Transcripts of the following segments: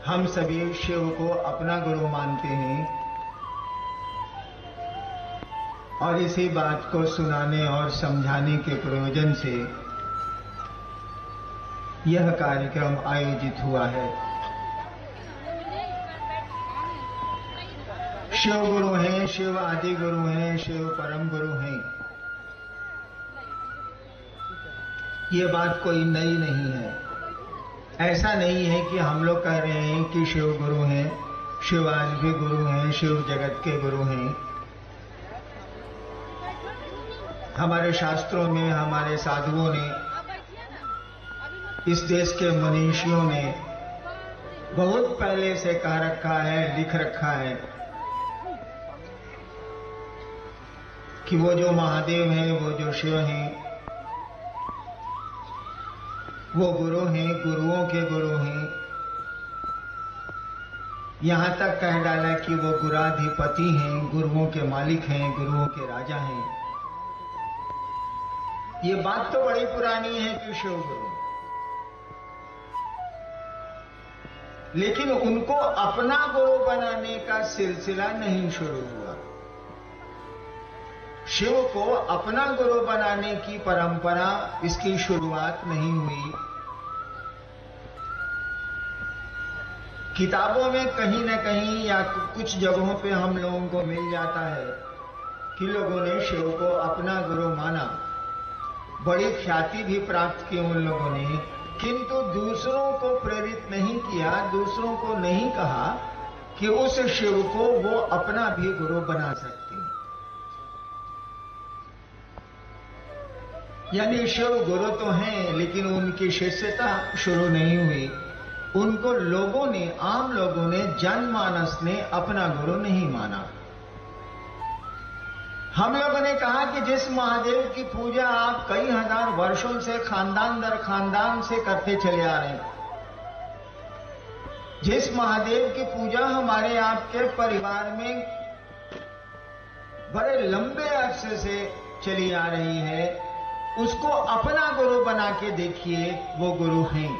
हम सभी शिव को अपना गुरु मानते हैं और इसी बात को सुनाने और समझाने के प्रयोजन से यह कार्यक्रम आयोजित हुआ है। शिव गुरु हैं, शिव आदि गुरु हैं, शिव परम गुरु हैं। ये बात कोई नई नहीं है। ऐसा नहीं है कि हम लोग कह रहे हैं कि शिव गुरु हैं, शिव आज भी गुरु हैं, शिव जगत के गुरु हैं। हमारे शास्त्रों में, हमारे साधुओं ने, इस देश के मनीषियों ने बहुत पहले से कह रखा है, लिख रखा है कि वो जो महादेव हैं, वो जो शिव हैं, वो गुरु हैं, गुरुओं के गुरु हैं। यहां तक कह डाला कि वो गुराधिपति हैं, गुरुओं के मालिक हैं, गुरुओं के राजा हैं। ये बात तो बड़ी पुरानी है कि शिव गुरु, लेकिन उनको अपना गुरु बनाने का सिलसिला नहीं शुरू हुआ। शिव को अपना गुरु बनाने की परंपरा, इसकी शुरुआत नहीं हुई। किताबों में कहीं न कहीं या कुछ जगहों पे हम लोगों को मिल जाता है कि लोगों ने शिव को अपना गुरु माना, बड़ी ख्याति भी प्राप्त की उन लोगों ने, किंतु दूसरों को प्रेरित नहीं किया, दूसरों को नहीं कहा कि उस शिव को वो अपना भी गुरु बना सकते हैं। यानी शिव गुरु तो हैं, लेकिन उनकी शिष्यता शुरू नहीं हुई। उनको लोगों ने, आम लोगों ने, जनमानस ने अपना गुरु नहीं माना। हम लोगों ने कहा कि जिस महादेव की पूजा आप कई हजार वर्षों से खानदान दर खानदान से करते चले आ रहे हैं, जिस महादेव की पूजा हमारे आपके परिवार में बड़े लंबे अरसे से चली आ रही है, उसको अपना गुरु बना के देखिए, वो गुरु हैं।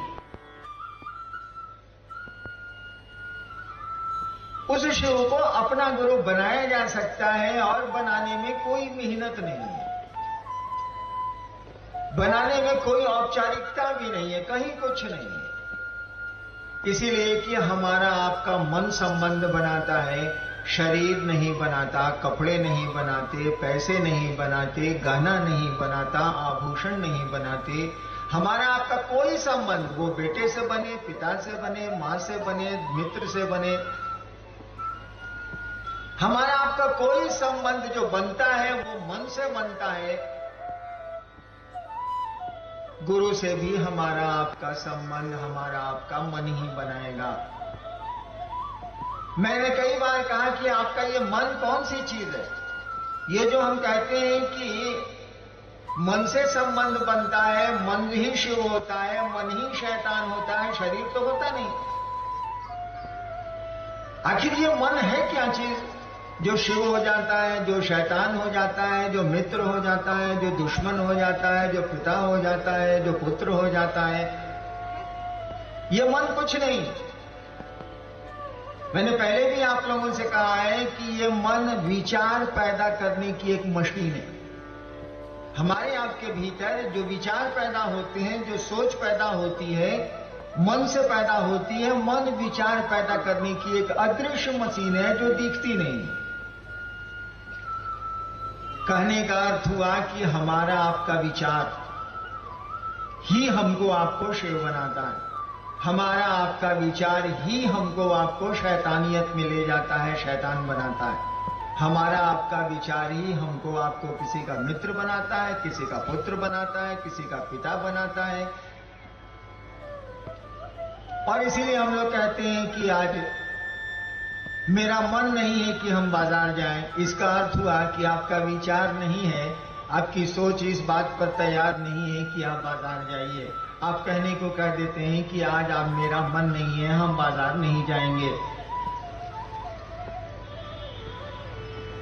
उस शिव को अपना गुरु बनाया जा सकता है और बनाने में कोई मेहनत नहीं है, बनाने में कोई औपचारिकता भी नहीं है, कहीं कुछ नहीं है। इसीलिए कि हमारा आपका मन संबंध बनाता है, शरीर नहीं बनाता, कपड़े नहीं बनाते, पैसे नहीं बनाते, गहना नहीं बनाता, आभूषण नहीं बनाते। हमारा आपका कोई संबंध, वो बेटे से बने, पिता से बने, मां से बने, मित्र से बने, हमारा आपका कोई संबंध जो बनता है वो मन से बनता है। गुरु से भी हमारा आपका संबंध, हमारा आपका मन ही बनाएगा। मैंने कई बार कहा कि आपका ये मन कौन सी चीज है? ये जो हम कहते हैं कि मन से संबंध बनता है, मन ही शिव होता है, मन ही शैतान होता है, शरीर तो होता नहीं। आखिर ये मन है क्या चीज जो शिव हो जाता है, जो शैतान हो जाता है, जो मित्र हो जाता है, जो दुश्मन हो जाता है, जो पिता हो जाता है, जो पुत्र हो जाता है? ये मन कुछ नहीं। मैंने पहले भी आप लोगों से कहा है कि ये मन विचार पैदा करने की एक मशीन है। हमारे आपके भीतर जो विचार पैदा होते हैं, जो सोच पैदा होती है, मन से पैदा होती है। मन विचार पैदा करने की एक अदृश्य मशीन है जो दिखती नहीं। कहने का अर्थ हुआ कि हमारा आपका विचार ही हमको आपको शिव बनाता है, हमारा आपका विचार ही हमको आपको शैतानियत में ले जाता है, शैतान बनाता है। हमारा आपका विचार ही हमको आपको किसी का मित्र बनाता है, किसी का पुत्र बनाता है, किसी का पिता बनाता है। और इसीलिए हम लोग कहते हैं कि आज मेरा मन नहीं है कि हम बाजार जाएं। इसका अर्थ हुआ कि आपका विचार नहीं है, आपकी सोच इस बात पर तैयार नहीं है कि आप बाजार जाइए। आप कहने को कह देते हैं कि आज आप, मेरा मन नहीं है, हम बाजार नहीं जाएंगे।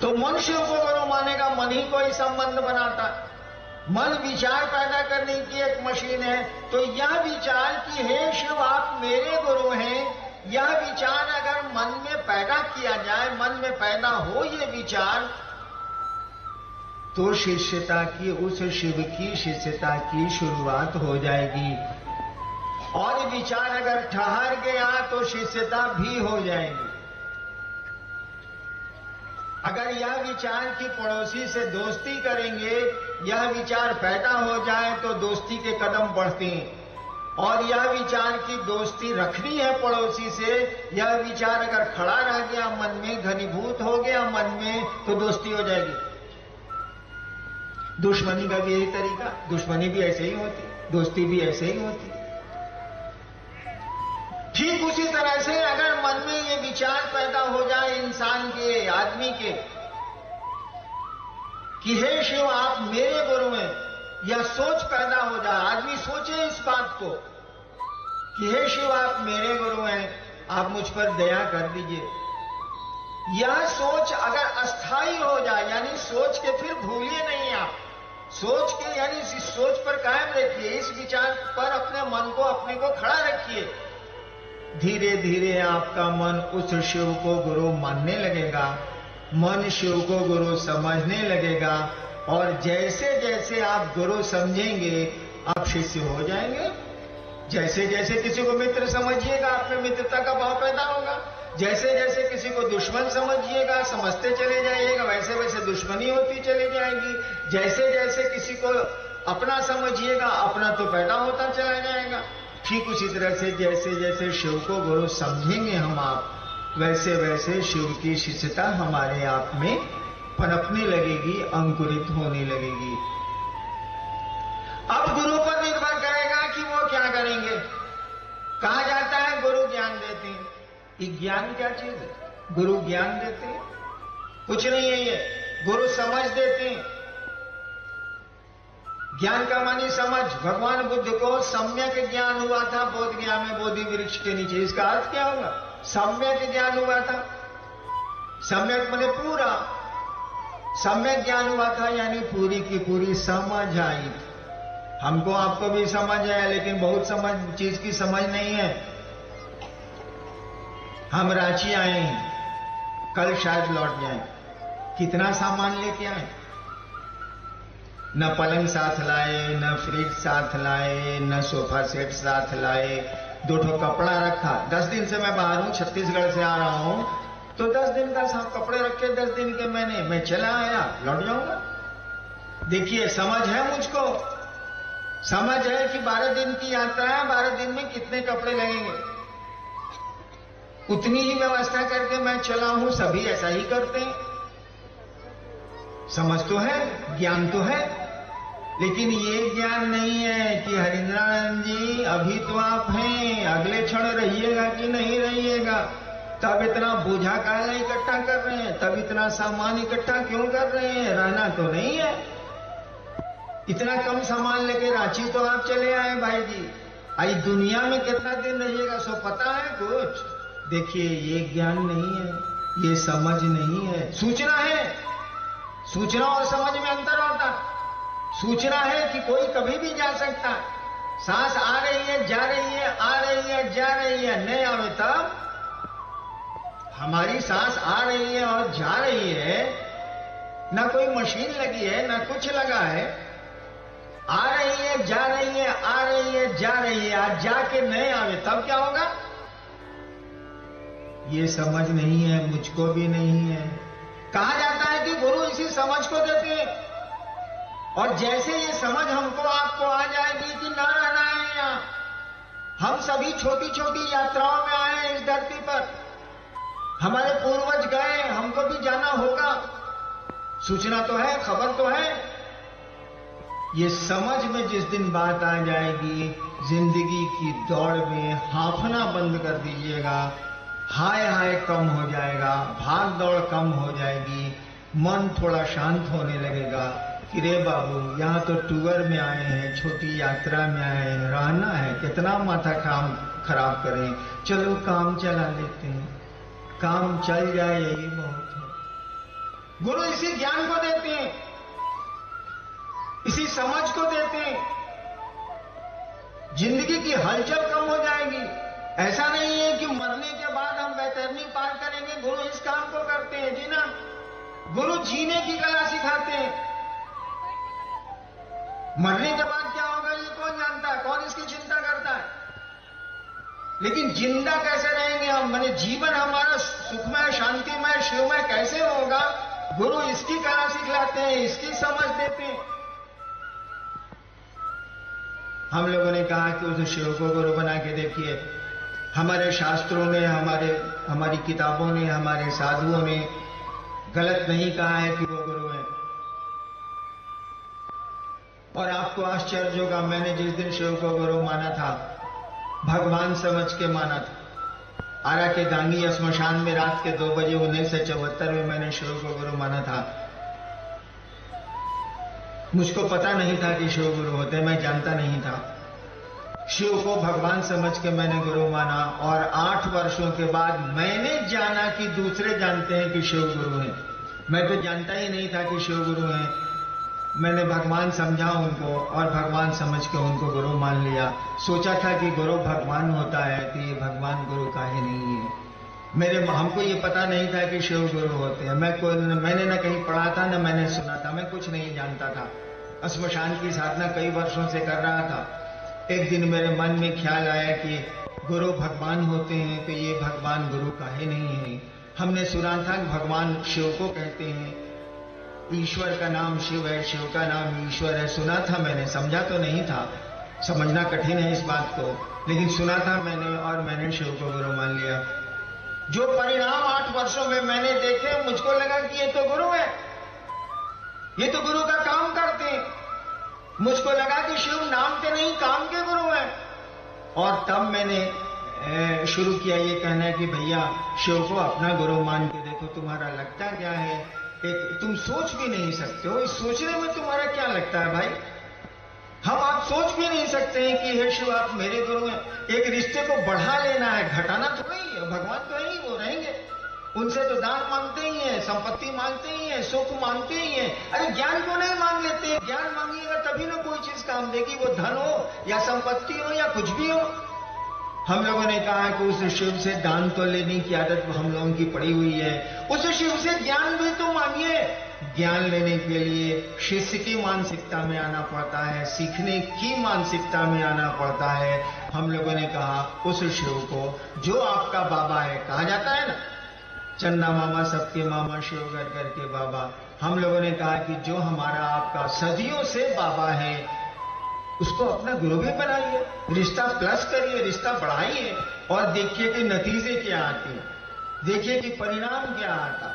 तो मन शिव को गुरु मानेगा, मन ही कोई संबंध बनाता। मन विचार पैदा करने की एक मशीन है। तो यह विचार कि हे शिव आप मेरे गुरु हैं, यह विचार अगर मन में पैदा किया जाए, मन में पैदा हो ये विचार, तो शिष्यता की, उस शिव की शिष्यता की शुरुआत हो जाएगी। और विचार अगर ठहर गया तो शिष्यता भी हो जाएगी। अगर यह विचार कि पड़ोसी से दोस्ती करेंगे, यह विचार पैदा हो जाए तो दोस्ती के कदम बढ़ते हैं। और यह विचार की दोस्ती रखनी है पड़ोसी से, यह विचार अगर खड़ा रह गया मन में, घनीभूत हो गया मन में, तो दोस्ती हो जाएगी। दुश्मनी का भी यही तरीका, दुश्मनी भी ऐसे ही होती, दोस्ती भी ऐसे ही होती। ठीक उसी तरह से अगर मन में ये विचार पैदा हो जाए इंसान के, आदमी के, कि हे शिव आप मेरे गुरु हैं, यह सोच पैदा हो जाए, आदमी सोचे इस बात को कि हे शिव आप मेरे गुरु हैं, आप मुझ पर दया कर दीजिए। यह सोच अगर अस्थायी हो जाए, यानी सोच के फिर भूलिए नहीं, आप सोच के यानी इस सोच पर कायम रखिए, इस विचार पर अपने मन को, अपने को खड़ा रखिए। धीरे धीरे आपका मन उस शिव को गुरु मानने लगेगा, मन शिव को गुरु समझने लगेगा। और जैसे जैसे आप गुरु समझेंगे आप शिष्य हो जाएंगे। जैसे जैसे किसी को मित्र समझिएगा आप में मित्रता का भाव पैदा होगा, जैसे जैसे किसी को दुश्मन समझिएगा, समझते चले जाइएगा, वैसे वैसे दुश्मनी होती चली जाएगी। जैसे जैसे किसी को अपना समझिएगा, अपना तो पैदा होता चला जाएगा। ठीक उसी तरह से जैसे जैसे शिव को गुरु समझेंगे हम आप, वैसे वैसे शिव की शिष्यता हमारे आप में पनपने लगेगी, अंकुरित होने लगेगी। अब गुरु पर निर्भर करेगा कि वो क्या करेंगे। कहा जाता है गुरु ज्ञान देते हैं। ये ज्ञान क्या चीज है? गुरु ज्ञान देते हैं? कुछ नहीं है ये, गुरु समझ देते हैं। ज्ञान का मानी समझ। भगवान बुद्ध को सम्यक ज्ञान हुआ था बोध गया में बोधि वृक्ष के नीचे। इसका अर्थ क्या होगा? सम्यक ज्ञान हुआ था। सम्यक माने पूरा, सम्यक ज्ञान हुआ था यानी पूरी की पूरी समझ आई। हमको आपको भी समझ है, लेकिन बहुत समझ चीज की समझ नहीं है। हम रांची आए हैं, कल शायद लौट जाएं। कितना सामान लेके आए? न पलंग साथ लाए, न फ्रिज साथ लाए, न सोफा सेट साथ लाए, 2 ठो कपड़ा रखा। 10 दिन से मैं बाहर हूं, छत्तीसगढ़ से आ रहा हूं, तो 10 दिन का सब कपड़े रखे 10 दिन के मैं चला आया, लौट जाऊंगा। देखिए समझ है मुझको, समझ है कि 12 दिन की यात्रा है, 12 दिन में कितने कपड़े लगेंगे, उतनी ही व्यवस्था करके मैं चला हूं। सभी ऐसा ही करते हैं। समझ तो है, ज्ञान तो है, लेकिन ये ज्ञान नहीं है कि हरिंद्रानंद जी अभी तो आप हैं, अगले क्षण रहिएगा कि नहीं रहिएगा, तब इतना बोझा काला इकट्ठा कर रहे हैं, तब इतना सामान इकट्ठा क्यों कर रहे हैं? रहना तो नहीं है। इतना कम सामान लेके रांची तो आप चले आए भाई जी, आई दुनिया में कितना दिन रहिएगा सो पता है कुछ? देखिए ये ज्ञान नहीं है, ये समझ नहीं है। सूचना है, सूचना और समझ में अंतर होता। सूचना है कि कोई कभी भी जा सकता, सांस आ रही है जा रही है, आ रही है जा रही है, नहीं आवे तब हमारी सांस आ रही है और जा रही है, ना कोई मशीन लगी है ना कुछ लगा है, आ रही है जा रही है, आ रही है जा रही है, आज जाके नहीं आवे तब क्या होगा? ये समझ नहीं है, मुझको भी नहीं है। कहा जाता है कि गुरु इसी समझ को देते हैं, और जैसे ये समझ हमको आपको आ जाएगी कि ना रहना है यहां, हम सभी छोटी छोटी यात्राओं में आए हैं इस धरती पर, हमारे पूर्वज गए, हमको भी जाना होगा। सूचना तो है, खबर तो है। ये समझ में जिस दिन बात आ जाएगी, जिंदगी की दौड़ में हाफना बंद कर दीजिएगा, हाय हाय कम हो जाएगा, भाग दौड़ कम हो जाएगी, मन थोड़ा शांत होने लगेगा कि रे बाबू यहाँ तो टूर में आए हैं, छोटी यात्रा में आए हैं, रहना है, कितना माथा काम खराब करें, चलो काम चला लेते हैं, काम चल जाए यही बहुत है। गुरु इसी ज्ञान को देते हैं, इसी समझ को देते हैं। जिंदगी की हलचल कम हो जाएगी। ऐसा नहीं है कि मरने के जर्नी पार करेंगे, गुरु इस काम को करते हैं जी ना। गुरु जीने की कला सिखाते हैं। मरने के बाद क्या होगा ये कौन जानता है, कौन इसकी चिंता करता है। लेकिन जिंदा कैसे रहेंगे हम, माने जीवन हमारा सुखमय, शांतिमय, शिवमय कैसे होगा, गुरु इसकी कला सिखलाते हैं, इसकी समझ देते हैं। हम लोगों ने कहा कि उस शिव को गुरु बना के देखिए। हमारे शास्त्रों ने, हमारी किताबों ने, हमारे साधुओं ने गलत नहीं कहा है कि वो गुरु है। और आपको आश्चर्य होगा, मैंने जिस दिन शिव को गुरु माना था, भगवान समझ के माना था। आरा के गांगी श्मशान में रात के 2 बजे 1974 में मैंने शिव को गुरु माना था। मुझको पता नहीं था कि शिव गुरु होते, मैं जानता नहीं था। शिव को भगवान समझ के मैंने गुरु माना, और 8 वर्षों के बाद मैंने जाना कि दूसरे जानते हैं कि शिव गुरु हैं। मैं तो जानता ही नहीं था कि शिव गुरु हैं। मैंने भगवान समझा उनको, और भगवान समझ के उनको गुरु मान लिया। सोचा था कि गुरु भगवान होता है, तो ये भगवान गुरु काहे नहीं है। हमको ये पता नहीं था कि शिव गुरु होते हैं। मैंने न कहीं पढ़ा था, न मैंने सुना था, मैं कुछ नहीं जानता था। श्मशान की साधना कई वर्षों से कर रहा था। एक दिन मेरे मन में ख्याल आया कि गुरु भगवान होते हैं, तो ये भगवान गुरु काहे नहीं है। हमने सुना था कि भगवान शिव को कहते हैं, ईश्वर का नाम शिव है, शिव का नाम ईश्वर है। सुना था मैंने, समझा तो नहीं था, समझना कठिन है इस बात को, लेकिन सुना था मैंने, और मैंने शिव को गुरु मान लिया। जो परिणाम 8 वर्षों में मैंने देखे, मुझको लगा कि ये तो गुरु है, ये तो गुरु का काम करते हैं। मुझको लगा कि शिव नाम के नहीं, काम के गुरु हैं। और तब मैंने शुरू किया ये कहना कि भैया शिव को अपना गुरु मान के देखो, तुम्हारा लगता क्या है, तुम सोच भी नहीं सकते हो। इस सोचने में तुम्हारा क्या लगता है भाई। आप सोच भी नहीं सकते हैं कि हे शिव आप मेरे गुरु हैं। एक रिश्ते को बढ़ा लेना है, घटाना तो नहीं है। भगवान तो है ही, वो रहेंगे। उनसे तो दान मांगते ही हैं, संपत्ति मांगते ही हैं, सुख मांगते ही हैं। अरे ज्ञान क्यों नहीं मांग लेते? ज्ञान मांगिएगा तभी ना कोई चीज काम देगी, वो धन हो या संपत्ति हो या कुछ भी हो। हम लोगों ने कहा कि उस शिव से दान तो लेने की आदत हम लोगों की पड़ी हुई है, उस शिव से ज्ञान भी तो मांगिए। ज्ञान लेने के लिए शिष्य की मानसिकता में आना पड़ता है, सीखने की मानसिकता में आना पड़ता है। हम लोगों ने कहा उस शिव को जो आपका बाबा है, कहा जाता है ना, चंदा मामा सबके मामा शिव घर के बाबा। हम लोगों ने कहा कि जो हमारा आपका सदियों से बाबा है, उसको अपना गुरु भी बनाइए, रिश्ता प्लस करिए, रिश्ता बढ़ाइए, और देखिए कि नतीजे क्या आते हैं, देखिए कि परिणाम क्या आता।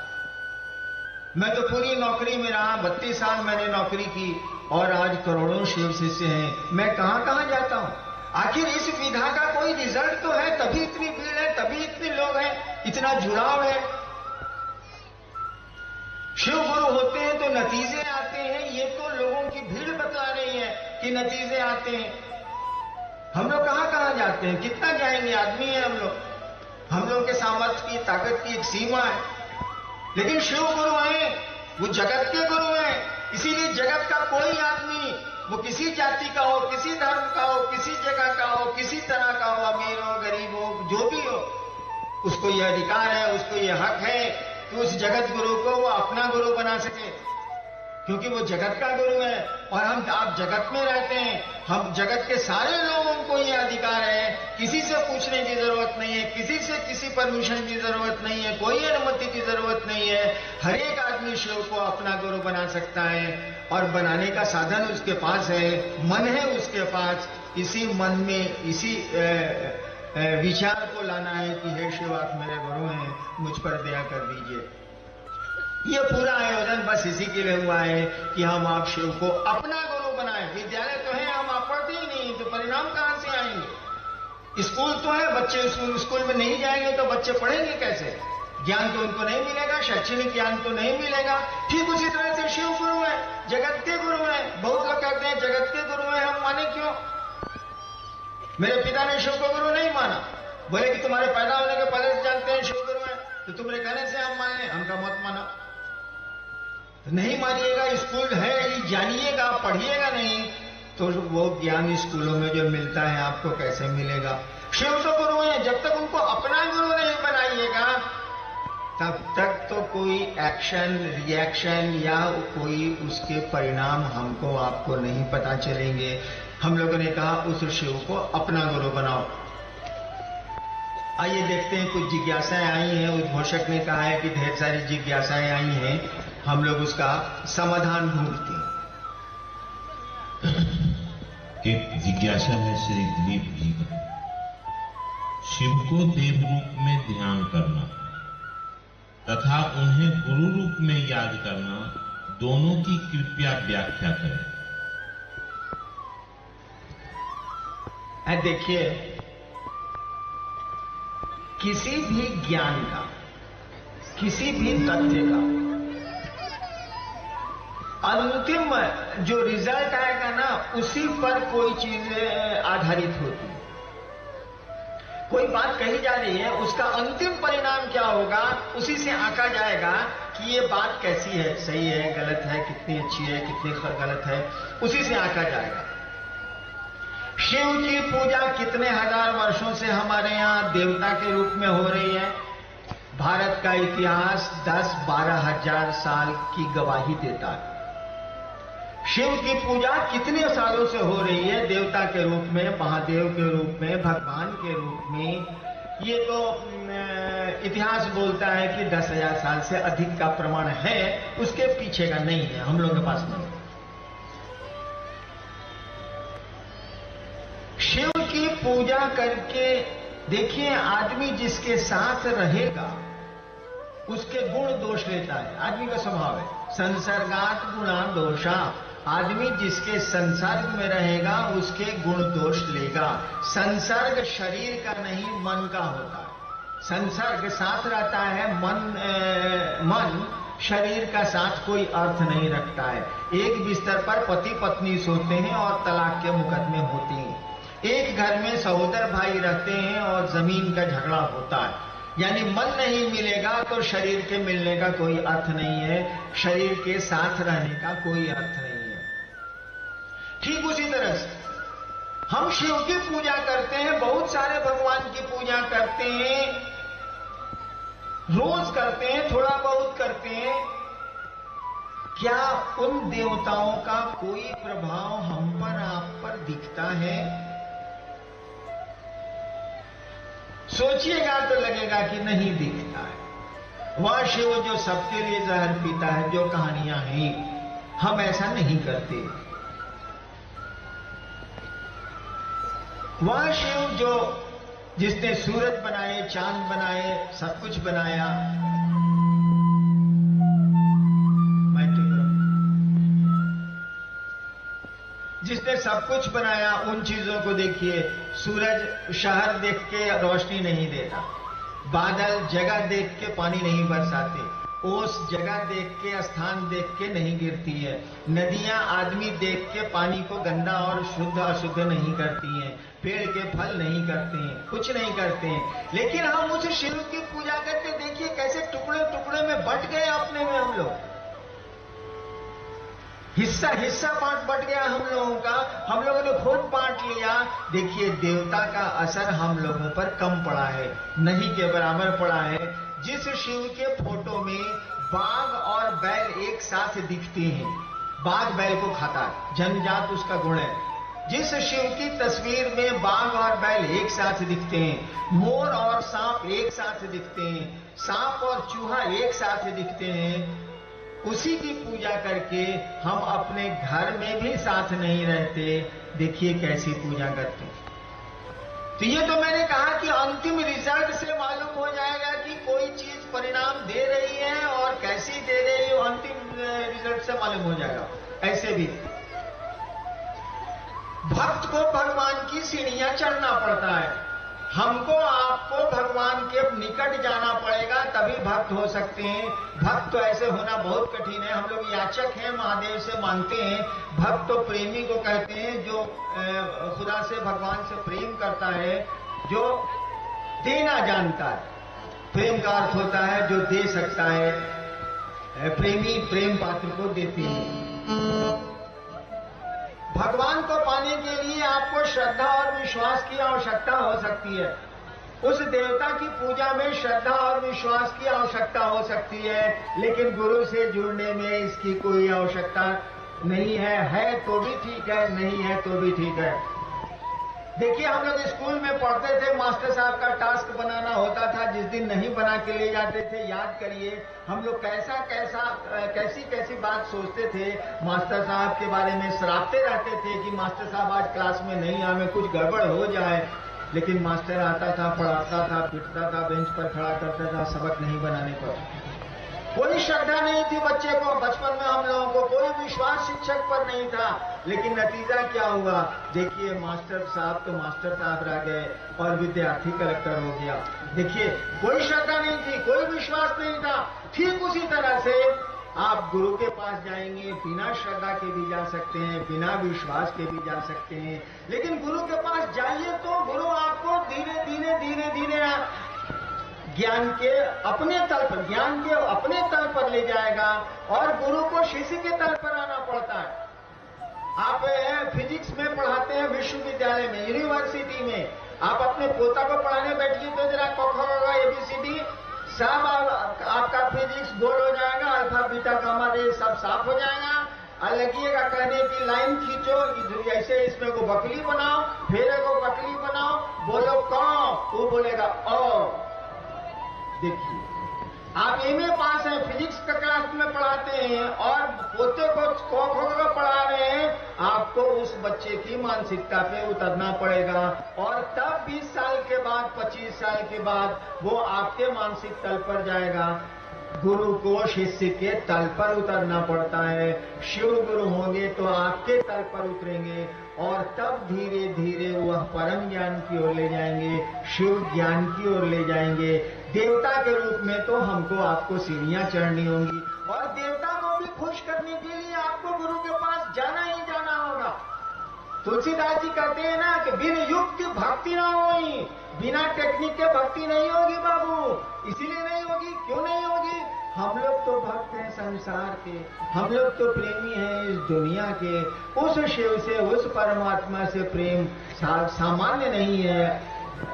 मैं तो पूरी नौकरी में रहा, 32 साल मैंने नौकरी की, और आज करोड़ों शिव शिष्य हैं। मैं कहां कहां जाता हूं, आखिर इस विधा का कोई रिजल्ट तो है, तभी इतनी भीड़ है, तभी इतने लोग हैं, इतना जुड़ाव है। शिव गुरु होते हैं तो नतीजे आते हैं, ये तो लोगों की भीड़ बता रही है कि नतीजे आते हैं। हम लोग कहां कहां जाते हैं, कितना जाएंगे, आदमी है हम लोग के सामर्थ्य की, ताकत की एक सीमा है। लेकिन शिव गुरु हैं, वो जगत के गुरु हैं। इसीलिए जगत का कोई आदमी, वो किसी जाति का हो, किसी धर्म का हो, किसी जगह का हो, किसी तरह का हो, अमीर हो, गरीब हो, जो भी हो, उसको यह अधिकार है, उसको यह हक है कि उस जगत गुरु को वो अपना गुरु बना सके, क्योंकि वो जगत का गुरु है। और आप जगत में रहते हैं, हम जगत के सारे लोगों को ये अधिकार है, किसी से पूछने की जरूरत नहीं है, किसी से किसी परमिशन की जरूरत नहीं है, कोई अनुमति की जरूरत नहीं है। हर एक आदमी शिव को अपना गुरु बना सकता है, और बनाने का साधन उसके पास है, मन है उसके पास। इसी मन में इसी विचार को लाना है कि हे शिव आप मेरे गुरु हैं, मुझ पर दया कर दीजिए। ये पूरा आयोजन बस इसी के लिए हुआ है कि हम आप शिव को अपना गुरु बनाए। विद्यालय तो है, हम आप पढ़ते ही नहीं, तो परिणाम कहां से आएंगे। स्कूल तो है, बच्चे स्कूल में नहीं जाएंगे तो बच्चे पढ़ेंगे कैसे, ज्ञान तो उनको नहीं मिलेगा, शैक्षणिक ज्ञान तो नहीं मिलेगा। ठीक उसी तरह से शिव गुरु है, जगत के गुरु है। बहुत लोग कहते हैं जगत के गुरु है, हम माने क्यों? मेरे पिता ने शिव को गुरु नहीं माना, बोले कि तुम्हारे पैदा होने के पहले से जानते हैं शिव गुरु है, तो तुम्हारे कहने से हम मान लें। हमका मत माना, नहीं मानिएगा। स्कूल है, ये जानिएगा, पढ़िएगा नहीं तो वो ज्ञान स्कूलों में जो मिलता है आपको कैसे मिलेगा। शिव तो गुरु है, जब तक उनको अपना गुरु नहीं बनाइएगा तब तक तो कोई एक्शन रिएक्शन या कोई उसके परिणाम हमको आपको नहीं पता चलेंगे। हम लोगों ने कहा उस शिव को अपना गुरु बनाओ। आइए देखते हैं, कुछ जिज्ञासाएं आई हैं। उद्घोषक ने कहा है कि ढेर सारी जिज्ञासाएं आई हैं, हम लोग उसका समाधान ढूंढते हैं। एक जिज्ञासा है श्री दिलीप जी का। शिव को देव रूप में ध्यान करना तथा उन्हें गुरु रूप में याद करना, दोनों की कृपया व्याख्या करें। देखिए, किसी भी ज्ञान का, किसी भी तथ्य का अंतिम जो रिजल्ट आएगा ना, उसी पर कोई चीज आधारित होती है। कोई बात कही जा रही है, उसका अंतिम परिणाम क्या होगा, उसी से आंका जाएगा कि ये बात कैसी है, सही है, गलत है, कितनी अच्छी है, कितनी गलत है, उसी से आंका जाएगा। शिव की पूजा कितने हजार वर्षों से हमारे यहां देवता के रूप में हो रही है। भारत का इतिहास 10-12 हजार साल की गवाही देता है। शिव की पूजा कितने सालों से हो रही है, देवता के रूप में, महादेव के रूप में, भगवान के रूप में। ये तो इतिहास बोलता है कि 10,000 साल से अधिक का प्रमाण है, उसके पीछे का नहीं है, हम लोगों के पास नहीं। शिव की पूजा करके देखिए, आदमी जिसके साथ रहेगा उसके गुण दोष लेता है। आदमी का स्वभाव है, संसर्गात गुणा दोषा। आदमी जिसके संसर्ग में रहेगा उसके गुण दोष लेगा। संसर्ग शरीर का नहीं, मन का होता है। संसर्ग साथ रहता है, मन शरीर का साथ कोई अर्थ नहीं रखता है। एक बिस्तर पर पति पत्नी सोते हैं और तलाक के मुकदमे होते हैं। एक घर में सहोदर भाई रहते हैं और जमीन का झगड़ा होता है। यानी मन नहीं मिलेगा तो शरीर के मिलने का कोई अर्थ नहीं है, शरीर के साथ रहने का कोई अर्थ नहीं है। ठीक उसी तरह से हम शिव की पूजा करते हैं, बहुत सारे भगवान की पूजा करते हैं, रोज करते हैं, थोड़ा बहुत करते हैं। क्या उन देवताओं का कोई प्रभाव हम पर, आप पर दिखता है? सोचिएगा तो लगेगा कि नहीं दिखता है। वह शिव जो सबके लिए जहर पीता है, जो कहानियां हैं, हम ऐसा नहीं करते। वह शिव जो जिसने सूरज बनाए, चांद बनाए, सब कुछ बनाया, जिसने सब कुछ बनाया, उन चीजों को देखिए। सूरज शहर देख के रोशनी नहीं देता, बादल जगह देख के पानी नहीं बरसाते, ओस जगह देख के, स्थान देख के नहीं गिरती है, नदियां आदमी देख के पानी को गंदा और शुद्ध अशुद्ध नहीं करती हैं, पेड़ के फल नहीं करते हैं, कुछ नहीं करते हैं। लेकिन हम उस शिव की पूजा करके देखिए कैसे टुकड़े टुकड़े में बट गए अपने में। हम लोग हिस्सा हिस्सा बट गया हम लोगों का, हम लोगों ने खुद बांट लिया। देखिए, देवता का असर हम लोगों पर कम पड़ा है, नहीं के बराबर पड़ा है। जिस शिव के फोटो में बाघ और बैल एक साथ दिखते हैं, बाघ बैल को खाता है, जन्मजात उसका गुण है। जिस शिव की तस्वीर में बाघ और बैल एक साथ दिखते हैं, मोर और सांप एक साथ दिखते हैं, सांप और चूहा एक साथ दिखते हैं, उसी की पूजा करके हम अपने घर में भी साथ नहीं रहते। देखिए कैसी पूजा करते हैं। तो ये तो मैंने कहा कि अंतिम रिजल्ट से मालूम हो जाएगा कि कोई चीज परिणाम दे रही है और कैसी दे रही है, अंतिम रिजल्ट से मालूम हो जाएगा। ऐसे भी भक्त को भगवान की सीढ़ियां चढ़ना पड़ता है। हमको आपको भगवान के निकट जाना पड़ेगा, तभी भक्त हो सकते हैं। भक्त तो ऐसे होना बहुत कठिन है। हम लोग याचक हैं, महादेव से मांगते हैं। भक्त तो प्रेमी को कहते हैं, जो खुदा से, भगवान से प्रेम करता है, जो देना जानता है। प्रेम का अर्थ होता है जो दे सकता है। प्रेमी प्रेम पात्र को देते हैं। भगवान को पाने के लिए आपको श्रद्धा और विश्वास की आवश्यकता हो सकती है। उस देवता की पूजा में श्रद्धा और विश्वास की आवश्यकता हो सकती है, लेकिन गुरु से जुड़ने में इसकी कोई आवश्यकता नहीं है तो भी ठीक है, नहीं है तो भी ठीक है। देखिए, हम लोग स्कूल में पढ़ते थे, मास्टर साहब का टास्क बनाना होता था, जिस दिन नहीं बना के ले जाते थे, याद करिए हम लोग कैसी कैसी बात सोचते थे। मास्टर साहब के बारे में सरापते रहते थे कि मास्टर साहब आज क्लास में नहीं आए, कुछ गड़बड़ हो जाए। लेकिन मास्टर आता था, पढ़ाता था, पिटता था, बेंच पर खड़ा करता था, सबक नहीं बनाने पर। कोई श्रद्धा नहीं थी बच्चे को, बचपन में हम लोगों को कोई विश्वास शिक्षक पर नहीं था। लेकिन नतीजा क्या हुआ, देखिए मास्टर साहब तो मास्टर साहब रह गए और विद्यार्थी कलेक्टर हो गया। देखिए, कोई श्रद्धा नहीं थी, कोई विश्वास नहीं था। ठीक उसी तरह से आप गुरु के पास जाएंगे, बिना श्रद्धा के भी जा सकते हैं, बिना विश्वास के भी जा सकते हैं। लेकिन गुरु के पास जाइए तो गुरु आपको धीरे धीरे ज्ञान के अपने तल पर ले जाएगा और गुरु को शिष्य के तल पर आना पड़ता है। आप फिजिक्स में पढ़ाते हैं विश्वविद्यालय में, यूनिवर्सिटी में, आप अपने पोता को पढ़ाने बैठिए तो जरा क ख ग ABCD सब आपका फिजिक्स गोल हो जाएगा, अल्फा बीटा गामा रे सब साफ हो जाएगा। और लगिएगा कहने की लाइन खींचो, ऐसे इसमें को बकली बनाओ, फिर को बकली बनाओ, बोलो क, वो बोलेगा अ। देखिए, आप MA पास हैं, फिजिक्स का क्लास में पढ़ाते हैं और पोते को क पढ़ा रहे हैं, आपको उस बच्चे की मानसिकता पे उतरना पड़ेगा। और तब 20 साल के बाद, 25 साल के बाद वो आपके मानसिक तल पर जाएगा। गुरु को शिष्य के तल पर उतरना पड़ता है। शिव गुरु होंगे तो आपके तल पर उतरेंगे और तब धीरे धीरे वह परम ज्ञान की ओर ले जाएंगे, शिव ज्ञान की ओर ले जाएंगे। देवता के रूप में तो हमको आपको सीढ़ियां चढ़नी होंगी और देवता को भी खुश करने के लिए आपको गुरु के पास जाना ही जाना होगा। तुलसीदास जी कहते हैं ना कि बिन युक्त भक्ति ना होगी, बिना टेक्निक के भक्ति नहीं होगी बाबू। इसीलिए नहीं होगी, क्यों नहीं होगी? हम लोग तो भक्त हैं संसार के, हम लोग तो प्रेमी हैं इस दुनिया के। उस शिव से, उस परमात्मा से प्रेम सामान्य नहीं है,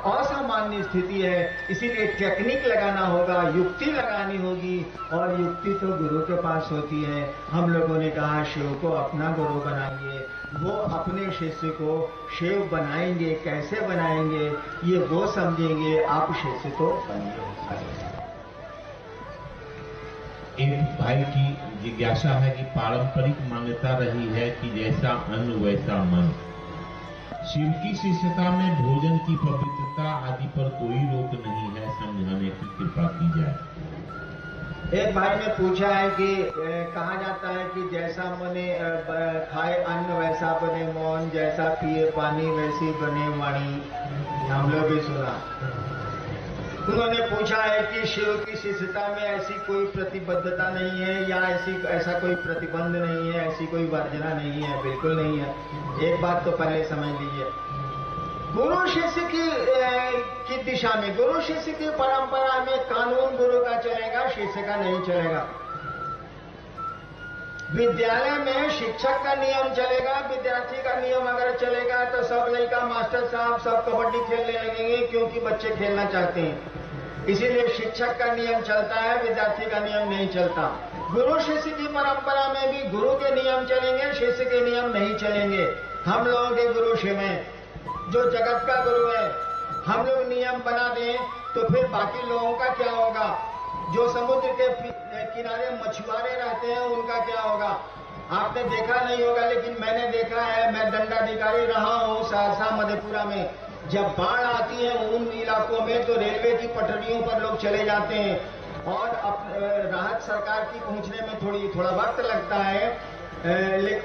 असामान्य स्थिति है। इसीलिए टेक्निक लगाना होगा, युक्ति लगानी होगी और युक्ति तो गुरु के पास होती है। हम लोगों ने कहा शिव को अपना गुरु बनाइए, वो अपने शिष्य को शिव बनाएंगे। कैसे बनाएंगे ये वो समझेंगे, आप शिष्य तो बनेंगे। एक भाई की जिज्ञासा है कि पारंपरिक मान्यता रही है कि जैसा अन्न वैसा मन। शिव की शिष्यता में भोजन की पवित्रता आदि पर कोई रोक नहीं है, समझाने की कृपा की जाए। एक भाई ने पूछा है कि कहा जाता है कि जैसा मने खाए अन्न वैसा बने मौन, जैसा पिए पानी वैसी बने वाणी। हम लोग भी सुना। उन्होंने पूछा है कि शिव की शिष्यता में ऐसी कोई प्रतिबद्धता नहीं है या ऐसा कोई प्रतिबंध नहीं है, ऐसी कोई वर्जना नहीं है। बिल्कुल नहीं है। एक बात तो पहले समझ लीजिए, गुरु शिष्य की दिशा में, गुरु शिष्य की परंपरा में कानून गुरु का चलेगा, शिष्य का नहीं चलेगा। विद्यालय में शिक्षक का नियम चलेगा, विद्यार्थी का नियम अगर चलेगा तो सब लड़का मास्टर साहब सब कबड्डी खेलने लगेंगे, क्योंकि बच्चे खेलना चाहते हैं। इसीलिए शिक्षक का नियम चलता है, विद्यार्थी का नियम नहीं चलता। गुरु शिष्य की परंपरा में भी गुरु के नियम चलेंगे, शिष्य के नियम नहीं चलेंगे। हम लोगों के गुरु शिव हैं, जो जगत का गुरु है। हम लोग नियम बना दें तो फिर बाकी लोगों का क्या होगा? जो समुद्र के किनारे मछुआरे रहते हैं उनका क्या होगा? आपने देखा नहीं होगा, लेकिन मैंने देखा है। मैं दंडाधिकारी रहा हूं सहरसा मधेपुरा में। जब बाढ़ आती है उन इलाकों में तो रेलवे की पटरियों पर लोग चले जाते हैं और राहत सरकार की पहुंचने में थोड़ा वक्त लगता है।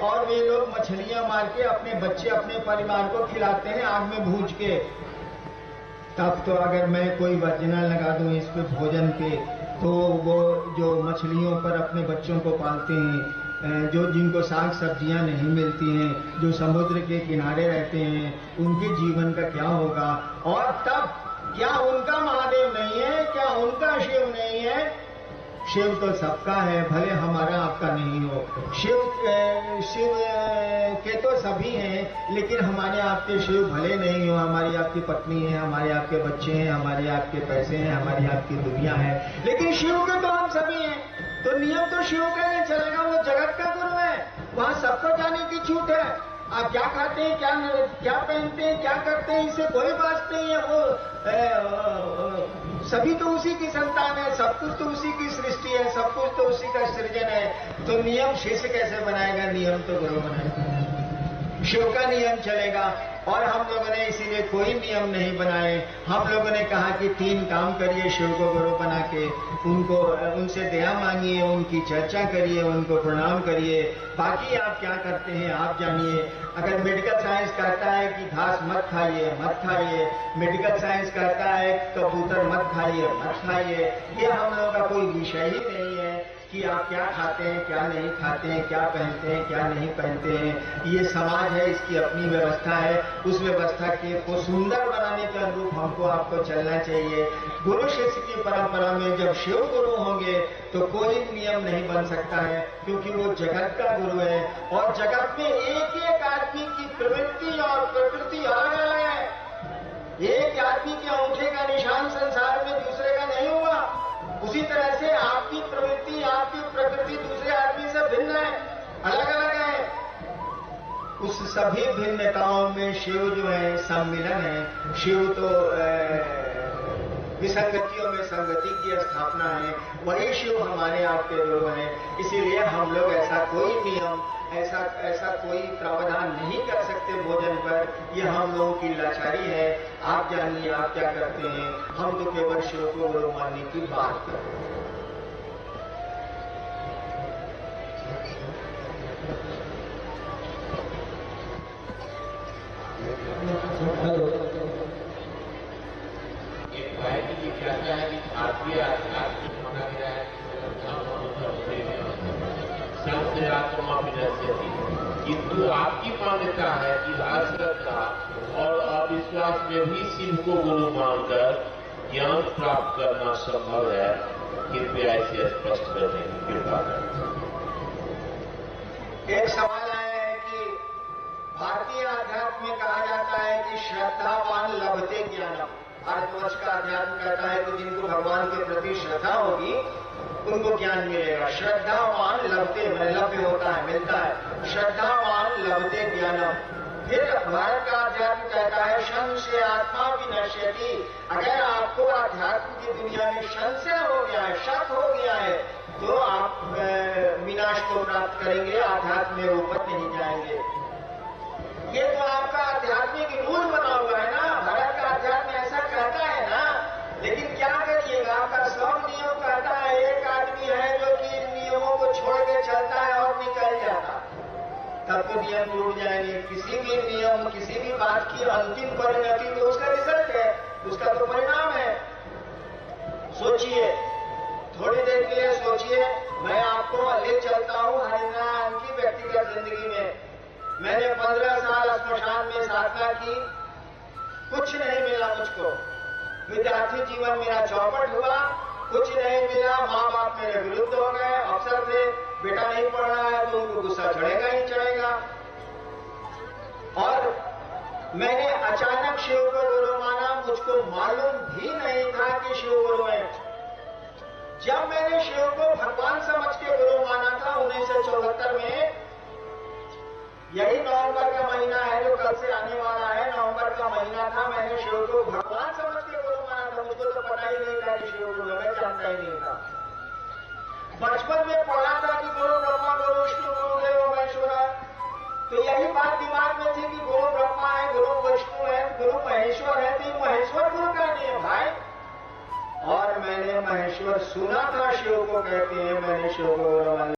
और वे लोग मछलियां मार के अपने बच्चे, अपने परिवार को खिलाते हैं आग में भूज के। तब तो अगर मैं कोई वर्जना लगा दूं इस पे भोजन पे, तो वो जो मछलियों पर अपने बच्चों को पालते हैं, जिनको साग सब्जियां नहीं मिलती हैं, जो समुद्र के किनारे रहते हैं, उनके जीवन का क्या होगा? और तब क्या उनका महादेव नहीं है? क्या उनका शिव नहीं है? शिव तो सबका है, भले हमारा आपका नहीं हो। शिव के तो सभी हैं, लेकिन हमारे आपके शिव भले नहीं हो। हमारी आपकी पत्नी है, हमारे आपके बच्चे हैं, हमारे आपके पैसे हैं, हमारी आपकी दुनिया है, लेकिन शिव के तो हम सभी हैं। तो नियम तो शिव का नहीं चलेगा, वो जगत का गुरु है, वहां सबको जाने की छूट है। आप क्या खाते हैं, क्या पहनते हैं, क्या करते हैं, इससे कोई बात नहीं है। वो सभी तो उसी की संतान है, सब कुछ तो उसी की सृष्टि है, सब कुछ तो उसी का सृजन है। तो नियम शिष्य कैसे बनाएगा, नियम तो गुरु बनाएगा। शिव का नियम चलेगा। और हम लोगों ने इसीलिए कोई नियम नहीं बनाए। हम लोगों ने कहा कि 3 काम करिए शिव को गुरु बना के, उनसे दया मांगिए, उनकी चर्चा करिए, उनको प्रणाम करिए। बाकी आप क्या करते हैं आप जानिए। अगर मेडिकल साइंस कहता है कि घास मत खाइए, मत खाइए। मेडिकल साइंस कहता है कबूतर मत खाइए, मत खाइए। ये हम लोगों का कोई विषय ही नहीं है कि आप क्या खाते हैं, क्या नहीं खाते हैं, क्या पहनते हैं, क्या नहीं पहनते हैं। ये समाज है, इसकी अपनी व्यवस्था है। उस व्यवस्था को सुंदर बनाने के अनुरूप हमको आपको चलना चाहिए। गुरु शिष्य की परंपरा में जब शिव गुरु होंगे तो कोई नियम नहीं बन सकता है, क्योंकि वो जगत का गुरु है। और जगत में एक एक आदमी की प्रवृत्ति और प्रकृति अलग अलग है। एक आदमी के अंगूठे का निशान संसार में दूसरे का नहीं हुआ। उसी तरह से आपकी प्रवृत्ति, आपकी प्रकृति दूसरे आदमी से भिन्न है, अलग अलग है। उस सभी भिन्नताओं में शिव जो है सम्मिलन है। शिव तो विसंगतियों में संगति की स्थापना है। वही शिव हमारे आपके गुरु हैं। इसीलिए हम लोग ऐसा कोई नियम, ऐसा कोई प्रावधान नहीं कर सकते भोजन पर। यह हम लोगों की लाचारी है। आप जानिए आप क्या करते हैं। हम तो केवल शिव को गुरु मानने की बात करते हैं। कहता है कि भारतीय आध्यात्मिक माना गया है, संत आत्मा विनश्यति। किंतु आपकी मान्यता है कि अश्रद्धा और अविश्वास में भी शिव को गुरु मानकर ज्ञान प्राप्त करना संभव है। कृपया इसे स्पष्ट करने की कृपा करें। एक सवाल आया है कि भारतीय आध्यात्म में कहा जाता है कि श्रद्धावान लभते ज्ञानम। भारतवर्ष का अध्यात्म कहता है कि जिनको भगवान के प्रति श्रद्धा होगी उनको ज्ञान मिलेगा। श्रद्धावान लभते, लभ्य होता है, मिलता है। श्रद्धावान लभते ज्ञानम। फिर भारत का अध्यात्म कहता है संशय आत्मा विनश्यति। अगर आपको अध्यात्म की दुनिया में संशय हो गया है, शक हो गया है, तो आप विनाश को प्राप्त करेंगे, अध्यात्म में ऊपर नहीं जाएंगे। ये तो आपका आध्यात्मिक रूल बना हुआ है ना। भारत का अध्यात्म ऐसा कहता है ना। लेकिन क्या करिएगा, आपका सब नियम कहता है। एक आदमी है जो कि इन नियमों को छोड़ के चलता है और निकल जाता, तब तो नियम टूट जाएंगे। किसी भी नियम, किसी भी बात की अंतिम परिणति तो उसका रिजल्ट है, उसका तो परिणाम है। सोचिए, थोड़ी देर के लिए सोचिए। मैं आपको ले चलता हूं हरिनारायण की व्यक्तिगत जिंदगी में। मैंने 15 साल श्मशान में साधना की, कुछ नहीं मिला मुझको। विद्यार्थी जीवन मेरा चौपट हुआ, कुछ नहीं मिला। माँ बाप मेरे विरुद्ध हो गए, अफसर थे, बेटा नहीं पढ़ रहा है तो उनको गुस्सा चढ़ेगा ही चढ़ेगा। और मैंने अचानक शिव को गुरु माना, मुझको मालूम भी नहीं था कि शिव गुरु है। जब मैंने शिव को भगवान समझ के गुरु माना था 1974 में, यही नवंबर का महीना है जो कल से आने वाला है, नवंबर का महीना था। मैंने शिव को भगवान समझ के गुरु माना था। मुझको तो पता ही नहीं था कि शिव गुरु, मैं जानता ही नहीं था। बचपन में पढ़ा था कि गुरु ब्रह्मा, गुरु विष्णु, गुरुदेव महेश्वरा। तो यही बात दिमाग में थी कि गुरु ब्रह्मा है, गुरु विष्णु है, गुरु महेश्वर है। तो महेश्वर गुरु का नहीं है भाई। और मैंने महेश्वर सुना था शिव को कहते हैं, मैंने शिव को